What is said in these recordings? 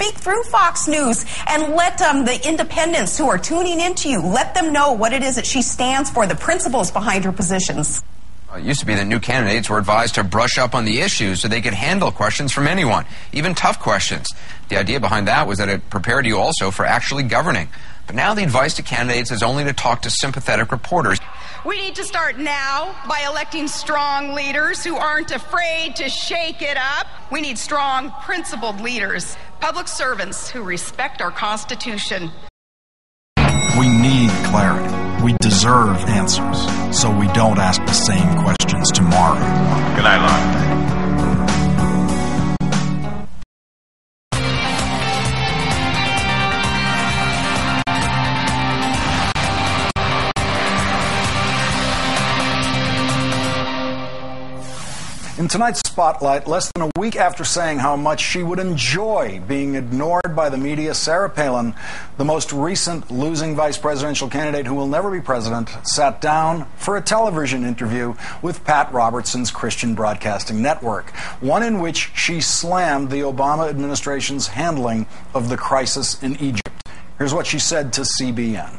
speak through Fox News and let the independents who are tuning into you, let them know what it is that she stands for, the principles behind her positions. It used to be that new candidates were advised to brush up on the issues so they could handle questions from anyone, even tough questions. The idea behind that was that it prepared you also for actually governing. But now the advice to candidates is only to talk to sympathetic reporters. We need to start now by electing strong leaders who aren't afraid to shake it up. We need strong, principled leaders, public servants who respect our Constitution. We need clarity. We deserve answers, so we don't ask the same questions tomorrow. Good night, Lon. In tonight's Spotlight, less than a week after saying how much she would enjoy being ignored by the media, Sarah Palin, the most recent losing vice presidential candidate who will never be president, sat down for a television interview with Pat Robertson's Christian Broadcasting Network, one in which she slammed the Obama administration's handling of the crisis in Egypt. Here's what she said to CBN.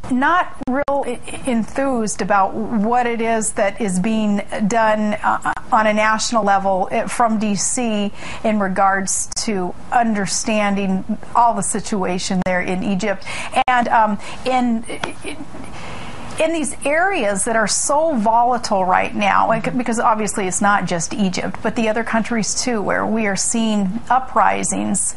Not real enthused about what it is that is being done on a national level from D.C. in regards to understanding all the situation there in Egypt. And in these areas that are so volatile right now, because obviously it's not just Egypt, but the other countries too, where we are seeing uprisings,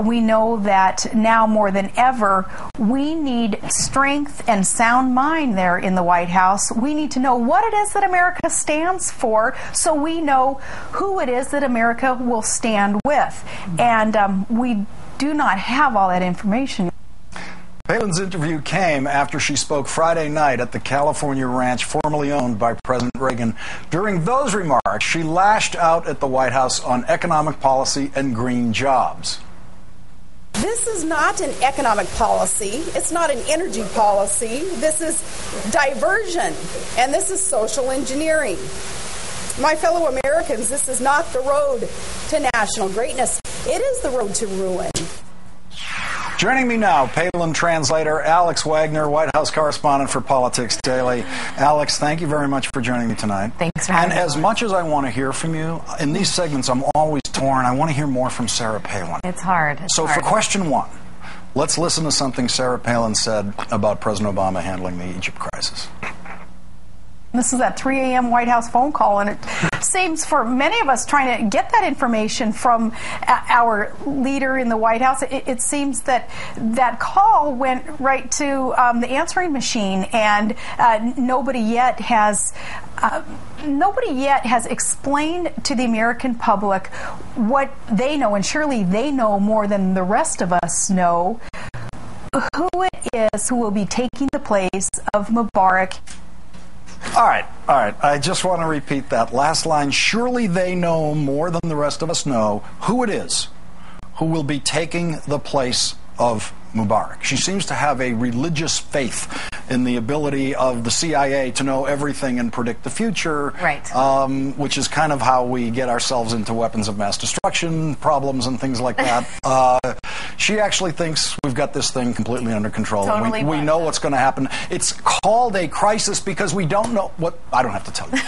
we know that now more than ever, we need strength and sound mind there in the White House. We need to know what it is that America stands for, so we know who it is that America will stand with. And we do not have all that information. Palin's interview came after she spoke Friday night at the California ranch formerly owned by President Reagan. During those remarks, she lashed out at the White House on economic policy and green jobs. This is not an economic policy. It's not an energy policy. This is diversion, and this is social engineering. My fellow Americans, this is not the road to national greatness. It is the road to ruin. Joining me now, Palin translator Alex Wagner, White House correspondent for Politics Daily. Alex, thank you very much for joining me tonight. Thanks for having me. And as much as I want to hear from you, in these segments I'm always torn. I want to hear more from Sarah Palin. It's hard. So for question one, let's listen to something Sarah Palin said about President Obama handling the Egypt crisis. This is that 3 a.m. White House phone call, and it seems for many of us trying to get that information from our leader in the White House, it seems that that call went right to the answering machine, and nobody yet has explained to the American public what they know, and surely they know more than the rest of us know, who it is who will be taking the place of Mubarak. All right. I just want to repeat that last line. Surely they know more than the rest of us know who it is who will be taking the place of Mubarak. She seems to have a religious faith in the ability of the CIA to know everything and predict the future, right? Which is kind of how we get ourselves into weapons of mass destruction problems and things like that. She actually thinks we've got this thing completely under control. Totally we know what's going to happen. It's called a crisis because we don't know what... I don't have to tell you.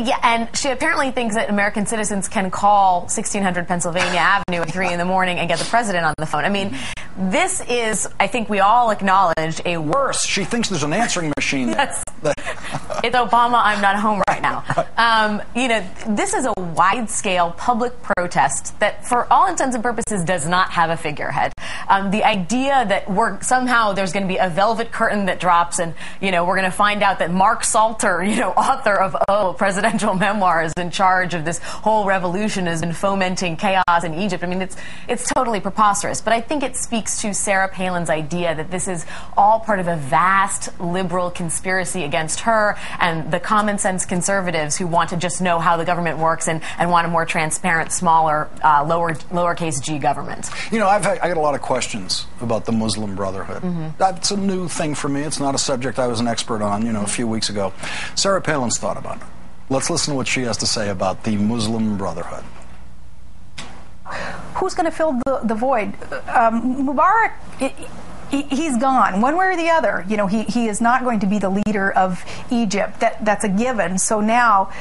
Yeah, and she apparently thinks that American citizens can call 1600 Pennsylvania Avenue at 3 in the morning and get the president on the phone. I mean, this is, I think we all acknowledge, a worse. She thinks there's an answering machine there. It's Obama, I'm not home right now. This is a wide-scale public protest that, for all intents and purposes, does not have a figurehead. The idea that somehow there's going to be a velvet curtain that drops, and we're going to find out that Mark Salter, author of presidential memoirs, in charge of this whole revolution, has been fomenting chaos in Egypt. I mean, it's totally preposterous. But I think it speaks to Sarah Palin's idea that this is all part of a vast liberal conspiracy against her and the common sense conservatives who want to just know how the government works and want a more transparent, smaller, lowercase g government. I got a lot of questions about the Muslim Brotherhood. That's a new thing for me. It's not a subject I was an expert on, a few weeks ago. Sarah Palin's thought about it. Let's listen to what she has to say about the Muslim Brotherhood. who's going to fill the void? Mubarak, he's gone one way or the other. You know, he is not going to be the leader of Egypt. That's a given. So now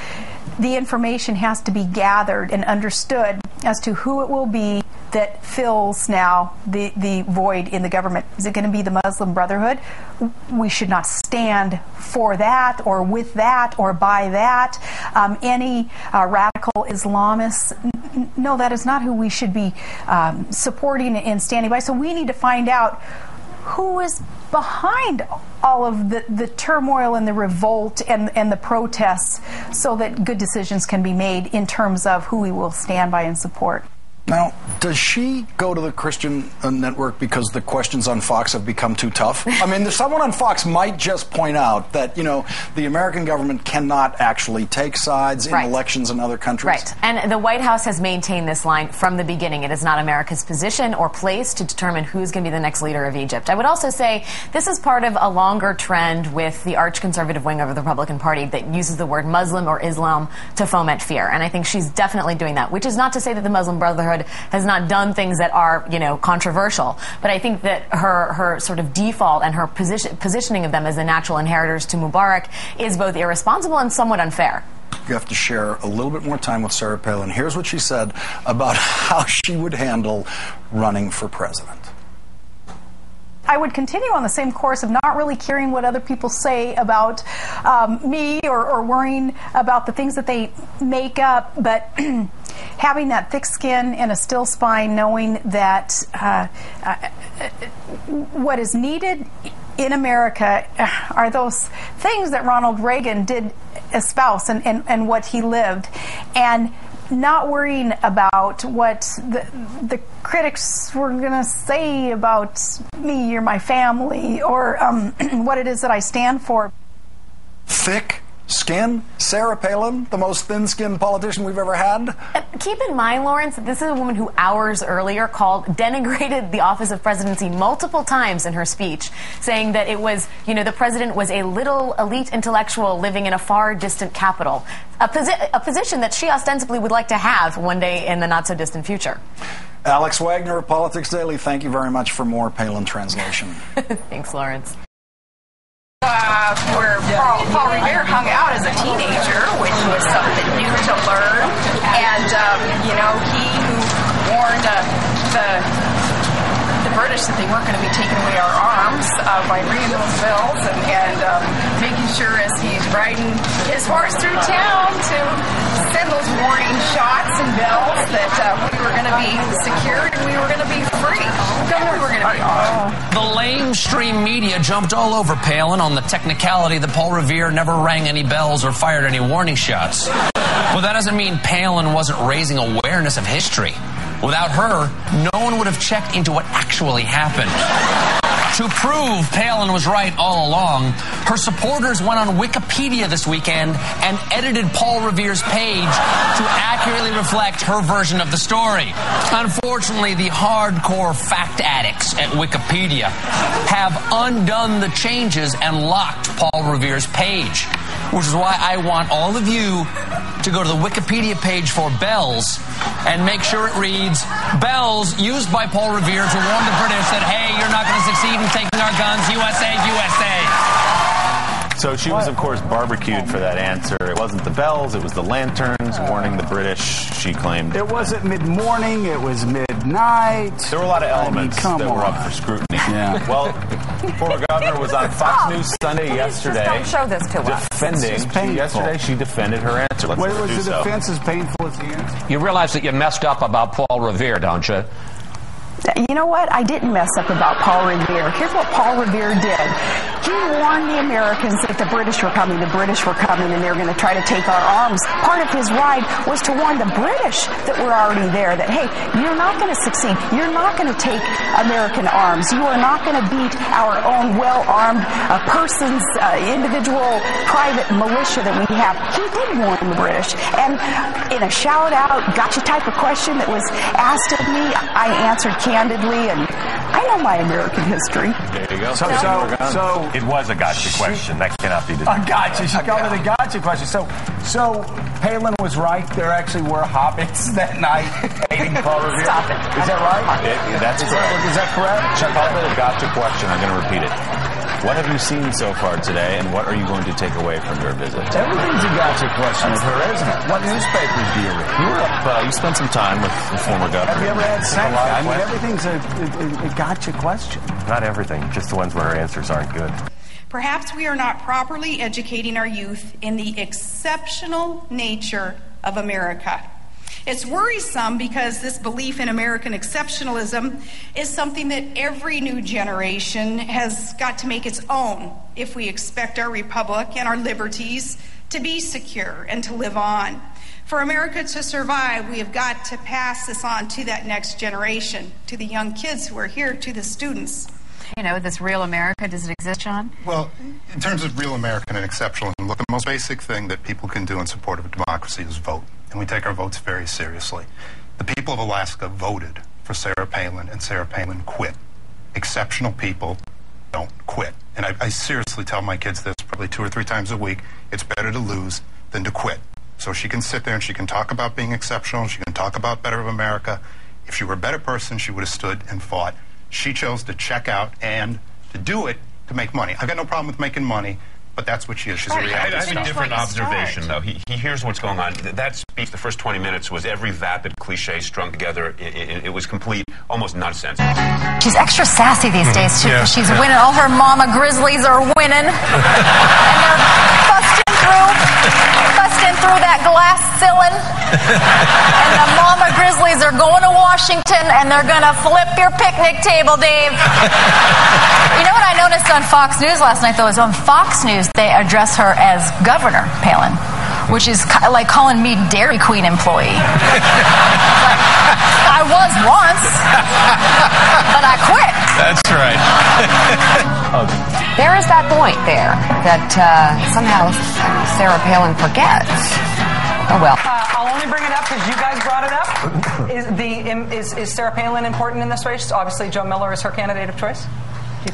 the information has to be gathered and understood as to who it will be that fills now the void in the government. Is it going to be the Muslim Brotherhood? We should not stand for that or with that or by that. Any radical Islamists, no, that is not who we should be supporting and standing by. So we need to find out who is behind all of the turmoil and the revolt and the protests, so that good decisions can be made in terms of who we will stand by and support. Now, does she go to the Christian network because the questions on Fox have become too tough? I mean, someone on Fox might just point out that, you know, the American government cannot actually take sides in elections in other countries. Right. And the White House has maintained this line from the beginning. It is not America's position or place to determine who's going to be the next leader of Egypt. I would also say this is part of a longer trend with the arch-conservative wing of the Republican Party that uses the word Muslim or Islam to foment fear. And I think she's definitely doing that, which is not to say that the Muslim Brotherhood has not done things that are, you know, controversial. But I think that her sort of default and her positioning of them as the natural inheritors to Mubarak is both irresponsible and somewhat unfair. You have to share a little bit more time with Sartah Plain. Here's what she said about how she would handle running for president. I would continue on the same course of not really caring what other people say about me or worrying about the things that they make up, but having that thick skin and a still spine, knowing that what is needed in America are those things that Ronald Reagan did espouse and what he lived, and not worrying about what the critics were going to say about me or my family or what it is that I stand for. Thick skin? Sartah Plain, the most thin-skinned politician we've ever had? Keep in mind, Lawrence, that this is a woman who hours earlier denigrated the office of presidency multiple times in her speech, saying that it was, you know, the president was a little elite intellectual living in a far distant capital, a position that she ostensibly would like to have one day in the not-so-distant future. Alex Wagner of Politics Daily, thank you very much for more Palin translation. Thanks, Lawrence. Where Paul Revere hung out as a teenager, which was something new to learn. And, you know, he who warned the British that they weren't going to be taking away our arms by ringing those bells and making sure as he's riding his horse through town to send those warning shots and bells that we were going to be secured and we were going to be free. We were going to be off. The lamestream media jumped all over Palin on the technicality that Paul Revere never rang any bells or fired any warning shots. Well, that doesn't mean Palin wasn't raising awareness of history. Without her, no one would have checked into what actually happened. To prove Palin was right all along, her supporters went on Wikipedia this weekend and edited Paul Revere's page to accurately reflect her version of the story. Unfortunately, the hardcore fact addicts at Wikipedia have undone the changes and locked Paul Revere's page, which is why I want all of you to go to the Wikipedia page for bells and make sure it reads, bells used by Paul Revere to warn the British that, hey, you're not going to succeed in taking our guns, USA, USA. So she was, of course, barbecued for that answer. It wasn't the bells, it was the lanterns warning the British, she claimed. It wasn't mid-morning, it was midnight. There were a lot of elements that were up for scrutiny. Yeah. Well, former governor was on Fox News Sunday yesterday. Don't show this to us. Yesterday she defended her answer. Wait, was the defense as painful as the answer? You realize that you messed up about Paul Revere, don't you? You know what? I didn't mess up about Paul Revere. Here's what Paul Revere did. He warned the Americans that the British were coming, and they were going to try to take our arms. Part of his ride was to warn the British that were already there that, hey, you're not going to succeed. You're not going to take American arms. You are not going to beat our own well-armed persons, individual, private militia that we have. He did warn the British. And in a shout-out, gotcha type of question that was asked of me, I answered candidly and I know my American history. There you go. So it was a gotcha question. That cannot be a gotcha. She called it a gotcha question. So Palin was right. There actually were hobbits that night hating Paul Revere. Stop it. Is that right? That's correct. Is that correct? She called it a gotcha question. I'm going to repeat it. What have you seen so far today, and what are you going to take away from your visit? Everything's a gotcha question with her, isn't it? What newspapers do you read? You spent some time with the former governor. Have you ever had sex? I mean, everything's a gotcha question. Not everything, just the ones where her answers aren't good. Perhaps we are not properly educating our youth in the exceptional nature of America. It's worrisome because this belief in American exceptionalism is something that every new generation has got to make its own if we expect our republic and our liberties to be secure and to live on. For America to survive, we have got to pass this on to that next generation, to the young kids who are here, to the students. You know, this real America, does it exist, John? Well, in terms of real American and exceptionalism, look, the most basic thing that people can do in support of a democracy is vote. And we take our votes very seriously. The people of Alaska voted for Sarah Palin, and Sarah Palin quit. Exceptional people don't quit. And I seriously tell my kids this probably 2 or 3 times a week. It's better to lose than to quit. So she can sit there and she can talk about being exceptional. She can talk about better of America. If she were a better person, she would have stood and fought. She chose to check out and to do it to make money. I've got no problem with making money, but that's what she is. She's a reality I star. have a different observation, though. He hears what's going on. That speech, the first 20 minutes, was every vapid cliche strung together. It was complete, almost nonsense. She's extra sassy these days, too. Yeah. She's winning. All her mama Grizzlies are winning. And they're busting through that glass ceiling. And the mama Grizzlies are going to Washington, and they're going to flip your picnic table, Dave. You know what I noticed on Fox News last night, though, is on Fox News they address her as Governor Palin, which is like calling me Dairy Queen employee. I was once, but I quit. That's right. There is that point there that somehow Sarah Palin forgets. Oh, well. I'll only bring it up because you guys brought it up. Is Sarah Palin important in this race? Obviously, Joe Miller is her candidate of choice.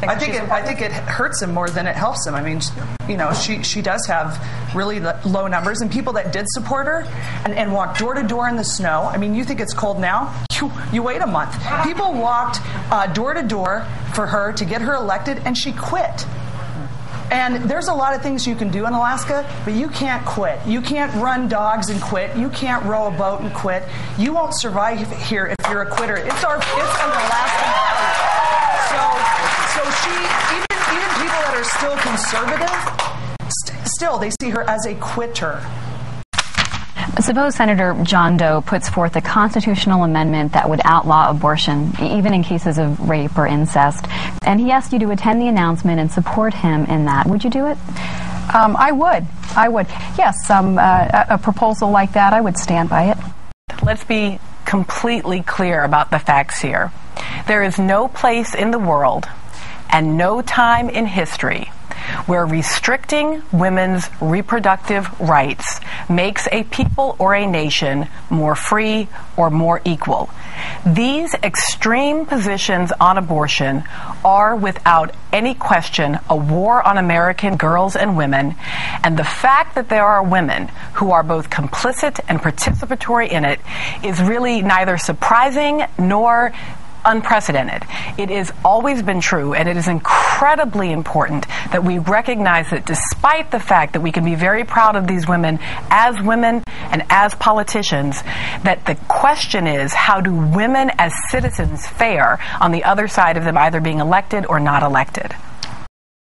I think it hurts him more than it helps him. I mean, you know, she does have really low numbers, and people that did support her and walked door to door in the snow. I mean, you think it's cold now? You wait a month. People walked door to door for her to get her elected, and she quit. And there's a lot of things you can do in Alaska, but you can't quit. You can't run dogs and quit. You can't row a boat and quit. You won't survive here if you're a quitter. It's an Alaskan value. So even people that are still conservative, still they see her as a quitter. Suppose Senator John Doe puts forth a constitutional amendment that would outlaw abortion, even in cases of rape or incest, and he asked you to attend the announcement and support him in that. Would you do it? I would. Yes, a proposal like that, I would stand by it. Let's be completely clear about the facts here. There is no place in the world and no time in history where restricting women's reproductive rights makes a people or a nation more free or more equal. These extreme positions on abortion are, without any question, a war on American girls and women, and the fact that there are women who are both complicit and participatory in it is really neither surprising nor unprecedented. It has always been true, and it is incredibly important that we recognize that despite the fact that we can be very proud of these women and as politicians, that the question is, how do women as citizens fare on the other side of them either being elected or not elected?